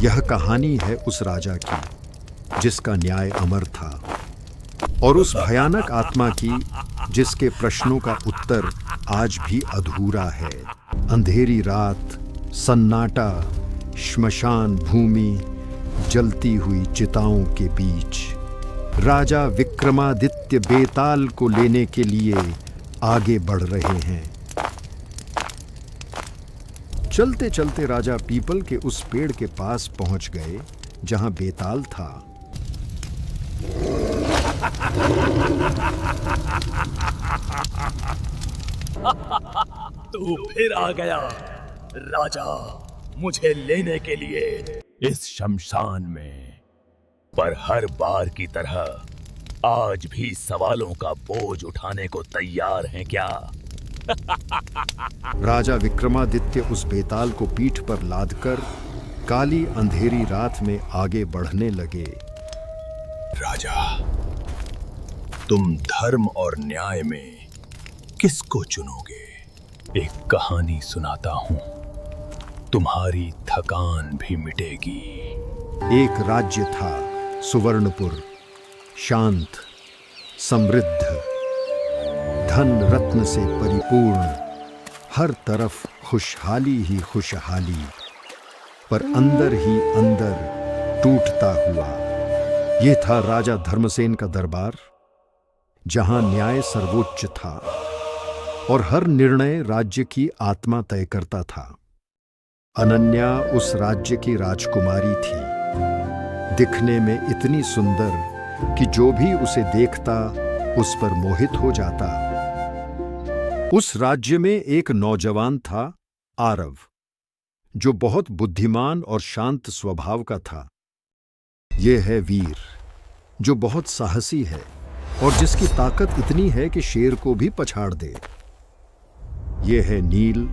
यह कहानी है उस राजा की जिसका न्याय अमर था, और उस भयानक आत्मा की जिसके प्रश्नों का उत्तर आज भी अधूरा है। अंधेरी रात, सन्नाटा, श्मशान भूमि, जलती हुई चिताओं के बीच राजा विक्रमादित्य बेताल को लेने के लिए आगे बढ़ रहे हैं। चलते चलते राजा पीपल के उस पेड़ के पास पहुंच गए जहां बेताल था। तू फिर आ गया राजा, मुझे लेने के लिए इस शमशान में। पर हर बार की तरह आज भी सवालों का बोझ उठाने को तैयार हैं क्या? राजा विक्रमादित्य उस बेताल को पीठ पर लादकर काली अंधेरी रात में आगे बढ़ने लगे। राजा, तुम धर्म और न्याय में किसको चुनोगे? एक कहानी सुनाता हूं, तुम्हारी थकान भी मिटेगी। एक राज्य था सुवर्णपुर, शांत, समृद्ध, धन रत्न से परिपूर्ण, हर तरफ खुशहाली ही खुशहाली, पर अंदर ही अंदर टूटता हुआ। ये था राजा धर्मसेन का दरबार, जहां न्याय सर्वोच्च था और हर निर्णय राज्य की आत्मा तय करता था। अनन्या उस राज्य की राजकुमारी थी, दिखने में इतनी सुंदर कि जो भी उसे देखता उस पर मोहित हो जाता। उस राज्य में एक नौजवान था, आरव, जो बहुत बुद्धिमान और शांत स्वभाव का था। यह है वीर, जो बहुत साहसी है और जिसकी ताकत इतनी है कि शेर को भी पछाड़ दे। यह है नील,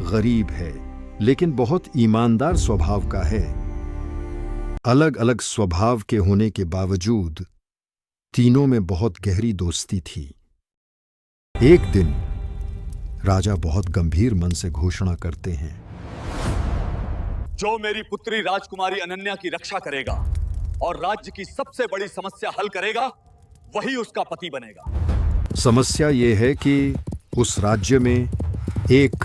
गरीब है लेकिन बहुत ईमानदार स्वभाव का है। अलग अलग स्वभाव के होने के बावजूद तीनों में बहुत गहरी दोस्ती थी। एक दिन राजा बहुत गंभीर मन से घोषणा करते हैं, जो मेरी पुत्री राजकुमारी अनन्या की रक्षा करेगा और राज्य की सबसे बड़ी समस्या हल करेगा, वही उसका पति बनेगा। समस्या यह है कि उस राज्य में एक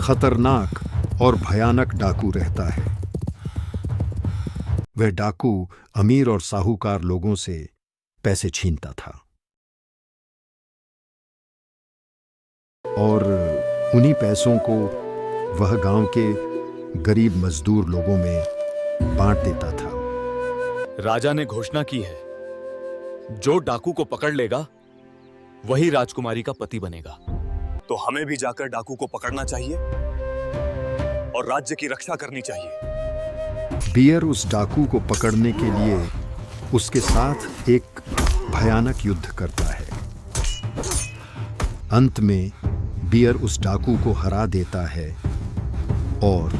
खतरनाक और भयानक डाकू रहता है। वह डाकू अमीर और साहूकार लोगों से पैसे छीनता था और उन्हीं पैसों को वह गांव के गरीब मजदूर लोगों में बांट देता था। राजा ने घोषणा की है, जो डाकू को पकड़ लेगा वही राजकुमारी का पति बनेगा। तो हमें भी जाकर डाकू को पकड़ना चाहिए और राज्य की रक्षा करनी चाहिए। बियर उस डाकू को पकड़ने के लिए उसके साथ एक भयानक युद्ध करता है। अंत में बियर उस डाकू को हरा देता है और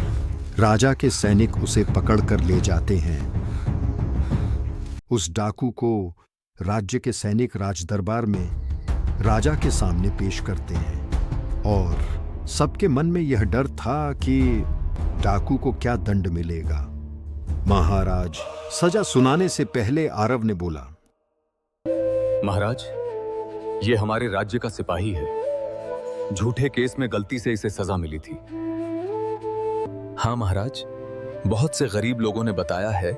राजा के सैनिक उसे पकड़कर ले जाते हैं। उस डाकू को राज्य के सैनिक राजदरबार में राजा के सामने पेश करते हैं और सबके मन में यह डर था कि डाकू को क्या दंड मिलेगा। महाराज, सजा सुनाने से पहले आरव ने बोला, महाराज, ये हमारे राज्य का सिपाही है। झूठे केस में गलती से इसे सजा मिली थी। हाँ महाराज, बहुत से गरीब लोगों ने बताया है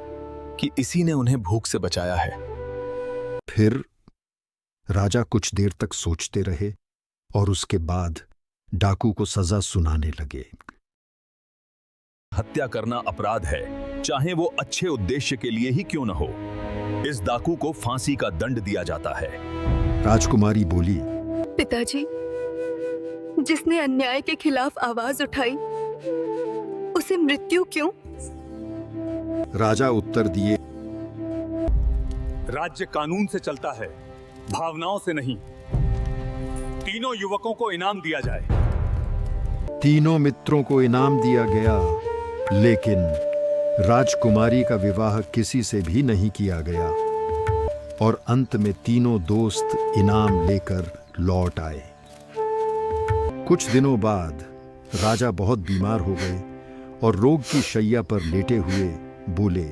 कि इसी ने उन्हें भूख से बचाया है। फिर राजा कुछ देर तक सोचते रहे और उसके बाद डाकू को सजा सुनाने लगे। हत्या करना अपराध है, चाहे वो अच्छे उद्देश्य के लिए ही क्यों न हो। इस डाकू को फांसी का दंड दिया जाता है। राजकुमारी बोली, पिताजी, जिसने अन्याय के खिलाफ आवाज उठाई उसे मृत्यु क्यों? राजा उत्तर दिए, राज्य कानून से चलता है, भावनाओं से नहीं। तीनों युवकों को इनाम दिया जाए। तीनों मित्रों को इनाम दिया गया, लेकिन राजकुमारी का विवाह किसी से भी नहीं किया गया और अंत में तीनों दोस्त इनाम लेकर लौट आए। कुछ दिनों बाद राजा बहुत बीमार हो गए और रोग की शैया पर लेटे हुए बोले,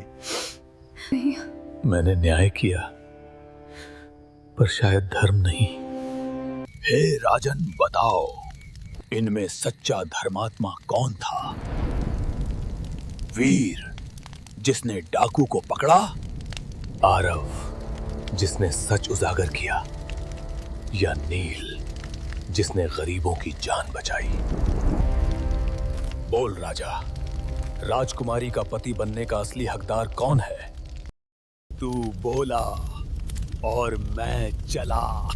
मैंने न्याय किया, पर शायद धर्म नहीं। हे राजन, बताओ, इनमें सच्चा धर्मात्मा कौन था? वीर जिसने डाकू को पकड़ा, आरव जिसने सच उजागर किया, या नील जिसने गरीबों की जान बचाई? बोल राजा, राजकुमारी का पति बनने का असली हकदार कौन है? तू बोला और मैं चला।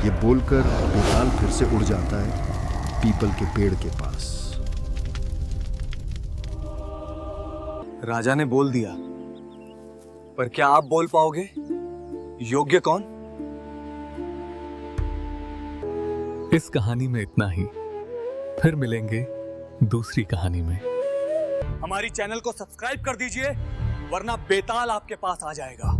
ये बोलकर बेताल फिर से उड़ जाता है पीपल के पेड़ के पास। राजा ने बोल दिया, पर क्या आप बोल पाओगे? योग्य कौन? इस कहानी में इतना ही, फिर मिलेंगे दूसरी कहानी में। हमारी चैनल को सब्सक्राइब कर दीजिए, वरना बेताल आपके पास आ जाएगा।